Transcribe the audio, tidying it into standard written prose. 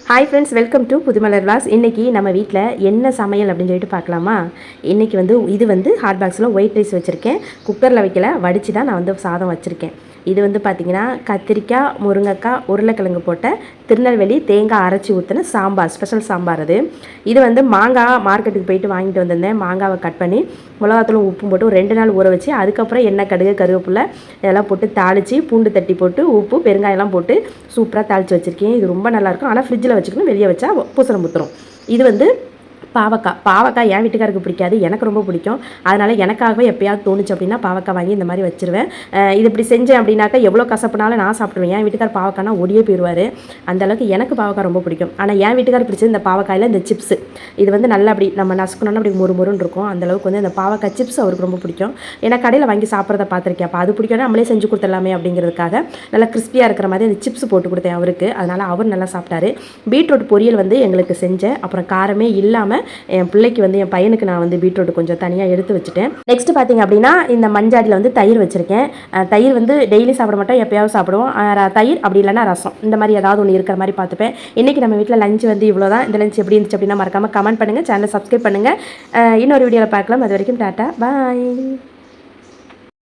Hi friends, welcome to Pudhumalar Vilas. இன்றைக்கி நம்ம வீட்டில் என்ன சமையல் அப்படின்னு சொல்லிட்டு பார்க்கலாமா? இன்றைக்கி இது ஹாட் பாக்ஸில் ஒயிட் ரைஸ் வச்சுருக்கேன். குக்கரில் வைக்கல, வடித்து தான் நான் சாதம் வச்சுருக்கேன். இது பார்த்திங்கன்னா கத்திரிக்காய், முருங்கைக்காய், உருளைக்கிழங்கு போட்ட திருநெல்வேலி தேங்காய் அரைச்சி ஊற்றின சாம்பார், ஸ்பெஷல் சாம்பார். இது மாங்காய் மார்க்கெட்டுக்கு போயிட்டு வாங்கிட்டு வந்திருந்தேன். மாங்காவை கட் பண்ணி மிளகாத்தூளும் உப்பும் போட்டு ஒரு 2 நாள் ஊற வச்சு, அதுக்கப்புறம் எண்ணெய், கடுகு, கருவேப்பிலை இதெல்லாம் போட்டு தாளித்து, பூண்டு தட்டி போட்டு உப்பு பெருங்காயெல்லாம் போட்டு சூப்பராக தாளித்து வச்சுருக்கேன். இது ரொம்ப நல்லாயிருக்கும். ஆனால் ஃப்ரிட்ஜில் வச்சுக்கணும், வெளியே வச்சா பூசணம் முத்துரும். இது பாவக்காய் என் வீட்டுக்காருக்கு பிடிக்காது, எனக்கு ரொம்ப பிடிக்கும். அதனால் எனக்காகவே எப்போயாவது தோணுச்சு அப்படின்னா பாவக்காய் வாங்கி இந்த மாதிரி வச்சுருவேன். இது இப்படி செஞ்சேன் அப்படின்னாக்கா எவ்வளோ கசப்புனாலும் நான் சாப்பிடுவேன். என் வீட்டுக்கார் பாவக்காய்னா ஓடியே போயிடுவார். அந்தளவுக்கு எனக்கு பாவக்காய் ரொம்ப பிடிக்கும். ஆனால் என் வீட்டுக்கார் பிடிச்சது இந்த பாவக்காயில் இந்த சிப்ஸு. இது நல்லா அப்படி நம்ம நசுக்கணும்னா அப்படி மொறுன்னு இருக்கும். அந்தளவுக்கு இந்த பாவக்காய் சிப்ஸ் அவருக்கு ரொம்ப பிடிக்கும். ஏன்னா கடையில் வாங்கி சாப்பிட்றத பார்த்துருக்கேன். அப்போ அது பிடிக்கும்னா நம்மளே செஞ்சு கொடுத்துடலாமே அப்படிங்கிறதுக்காக நல்லா கிறிஸ்பியாக இருக்கிற மாதிரி அந்த சிப்ஸ் போட்டு கொடுத்தேன் அவருக்கு. அதனால் அவர் நல்லா சாப்பிட்டாரு. பீட்ரூட் பொரியல் எங்களுக்கு செஞ்சேன். அப்புறம் காரமே இல்லாமல் என் பிள்ளைக்கு என் பையனுக்கு நான் பீட்ரூட் கொஞ்சம் தனியாக எடுத்து வச்சுட்டேன். நெக்ஸ்ட் பார்த்திங்க அப்படின்னா இந்த மஞ்சாடியில் தயிர் வச்சுருக்கேன். தயிர் டெய்லி சாப்பிட மாட்டோம், எப்போயாவது சாப்பிடுவோம். தயிர் அப்படி இல்லைன்னா ரசம், இந்த மாதிரி ஏதாவது ஒன்று இருக்கிற மாதிரி பார்த்துப்பேன். இன்றைக்கி நம்ம வீட்டில் லஞ்ச் இவ்வளோ தான். இந்த லஞ்ச் எப்படி இருந்துச்சு அப்படின்னா மறக்காமல் கமெண்ட் பண்ணுங்கள், சேனலை சப்ஸ்கிரைப் பண்ணுங்கள். இன்னொரு வீடியோவில் பார்க்கலாம். அது வரைக்கும் டாட்டா, பாய்.